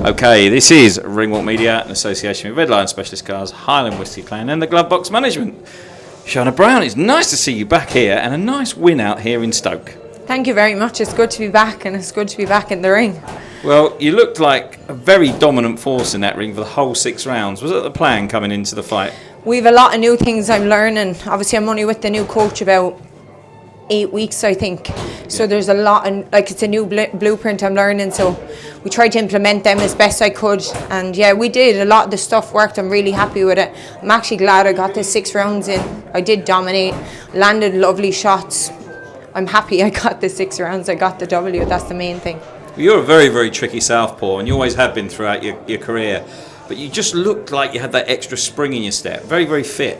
Okay, this is Ringwalk Media in association with Red Lion Specialist Cars, Highland Whisky Clan and the Glove Box Management. Shauna Browne, it's nice to see you back here and a nice win out here in Stoke. Thank you very much. It's good to be back, and it's good to be back in the ring. Well, you looked like a very dominant force in that ring for the whole 6 rounds. Was that the plan coming into the fight? We've a lot of new things I'm learning. Obviously, I'm only with the new coach about 8 weeks, I think. So there's a lot, and it's a new blueprint I'm learning. So we tried to implement them as best I could, and yeah, we did. A lot of the stuff worked. I'm really happy with it. I'm actually glad I got the 6 rounds in. I did dominate, landed lovely shots. I'm happy I got the 6 rounds. I got the W. That's the main thing. You're a very, very tricky southpaw, and you always have been throughout your career. But you just looked like you had that extra spring in your step. Very, very fit.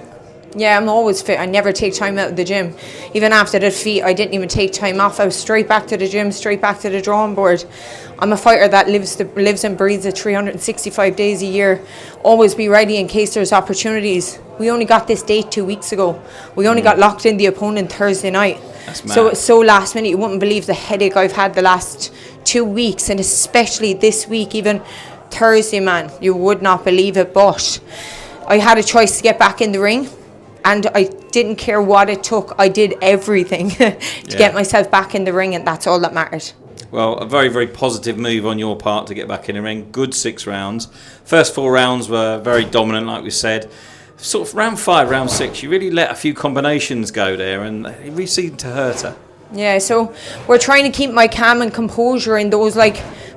Yeah, I'm always fit. I never take time out of the gym. Even after the defeat, I didn't even take time off. I was straight back to the gym, straight back to the drawing board. I'm a fighter that lives and breathes it 365 days a year. Always be ready in case there's opportunities. We only got this date 2 weeks ago. We only got locked in the opponent Thursday night. That's mad. So it's so last minute. You wouldn't believe the headache I've had the last 2 weeks, and especially this week, even Thursday, man. You would not believe it, but I had a choice to get back in the ring. And I didn't care what it took. I did everything to get myself back in the ring, and that's all that mattered. Well, a very, very positive move on your part to get back in the ring. Good 6 rounds. First 4 rounds were very dominant, like we said. Sort of round 5, round 6, you really let a few combinations go there, and it really seemed to hurt her. Yeah, so we're trying to keep my calm and composure in those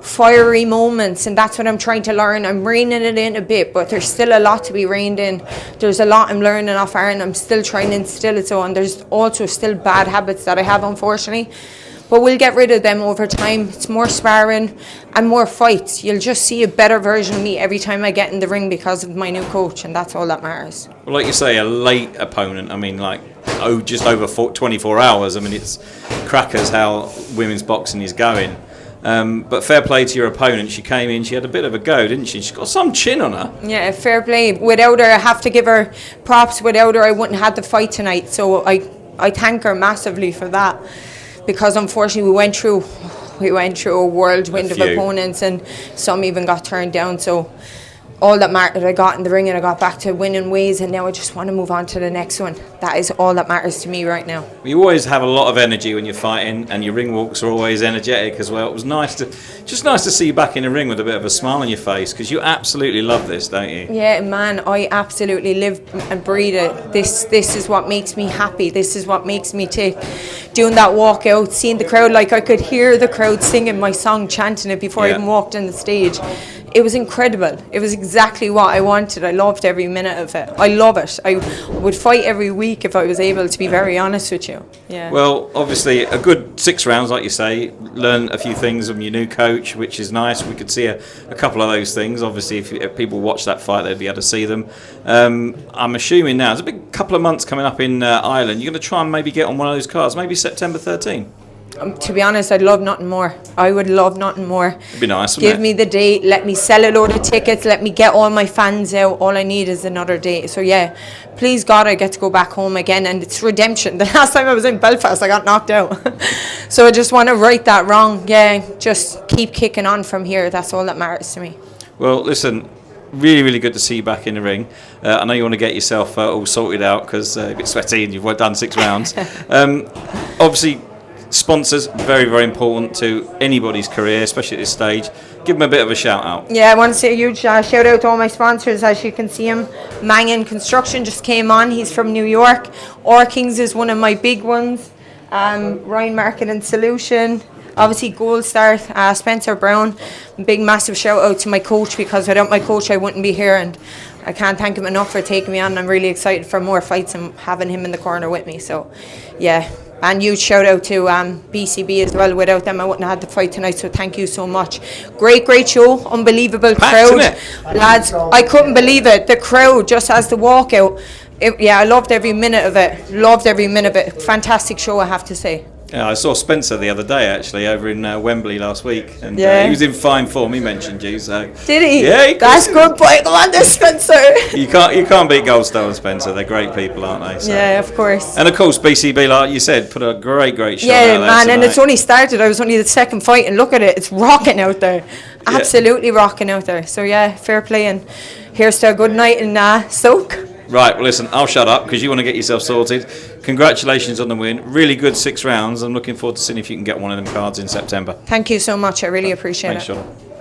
fiery moments, and that's what I'm trying to learn. I'm reining it in a bit, but there's still a lot to be reined in. There's a lot I'm learning off Aaron. I'm still trying to instill it, and there's also still bad habits that I have, unfortunately. But we'll get rid of them over time. It's more sparring and more fights. You'll just see a better version of me every time I get in the ring because of my new coach, and that's all that matters. Well, like you say, a late opponent. I mean, just over 24 hours. I mean, it's crackers how women's boxing is going. But fair play to your opponent. She came in, she had a bit of a go, didn't she? She's got some chin on her. Yeah, fair play. Without her, I have to give her props. Without her, I wouldn't have had the fight tonight. So I thank her massively for that. Because unfortunately we went through a whirlwind of opponents, and some even got turned down. So all that mattered, I got in the ring and I got back to winning ways, and now I just want to move on to the next one. That is all that matters to me right now. You always have a lot of energy when you're fighting, and your ring walks are always energetic as well. It was nice to see you back in the ring with a bit of a smile on your face, because you absolutely love this, don't you? Yeah, man, I absolutely live and breathe it. This is what makes me happy. This is what makes me tick. Doing that walk out, seeing the crowd, I could hear the crowd singing my song, chanting it before I even walked on the stage. It was incredible. It was exactly what I wanted. I loved every minute of it. I love it. I would fight every week if I was able, to be very honest with you. Yeah. Well, obviously, a good 6 rounds, like you say. Learn a few things from your new coach, which is nice. We could see a couple of those things. Obviously, if people watch that fight, they'd be able to see them. I'm assuming now, there's a big couple of months coming up in Ireland. You're going to try and maybe get on one of those cars, maybe September 13. To be honest, I'd love nothing more. I would love nothing more. It'd be nice, wouldn't it? Give me the date, let me sell a load of tickets, let me get all my fans out. All I need is another date. So yeah, please God, I get to go back home again, and it's redemption. The last time I was in Belfast, I got knocked out. So I just want to right that wrong. Yeah, just keep kicking on from here. That's all that matters to me. Well, listen, really, really good to see you back in the ring. I know you want to get yourself all sorted out because a bit sweaty and you've done 6 rounds. Obviously, sponsors, very, very important to anybody's career, especially at this stage. Give them a bit of a shout out. Yeah, I want to say a huge shout out to all my sponsors. As you can see him, Mangan Construction just came on. He's from New York. Orkings is one of my big ones. Ryan Market and Solution. Obviously Gold Star, Spencer Brown. Big massive shout out to my coach, because without my coach I wouldn't be here, and I can't thank him enough for taking me on. I'm really excited for more fights and having him in the corner with me. So yeah. And huge shout out to BCB as well. Without them, I wouldn't have had the fight tonight. So thank you so much. Great show. Unbelievable crowd, lads. I couldn't believe it. The crowd just as the walkout. I loved every minute of it. Fantastic show, I have to say. Yeah, I saw Spencer the other day actually over in Wembley last week, and Yeah. he was in fine form. He mentioned you, so Did he? Yeah, That's good, boy. Go on this, Spencer. you can't beat Goldstone and Spencer. They're great people, aren't they? So. Yeah, of course. And of course, BCB, like you said, put a great show out Yeah, there man, and tonight. it's only started. I was only the second fight, and look at it. It's rocking out there. Absolutely rocking out there. So, yeah, fair play. And here's to a good night in Stoke. Right, well, listen, I'll shut up because you want to get yourself sorted. Congratulations on the win. Really good 6 rounds. I'm looking forward to seeing if you can get one of them cards in September. Thank you so much. I really appreciate Thanks, it. Shauna.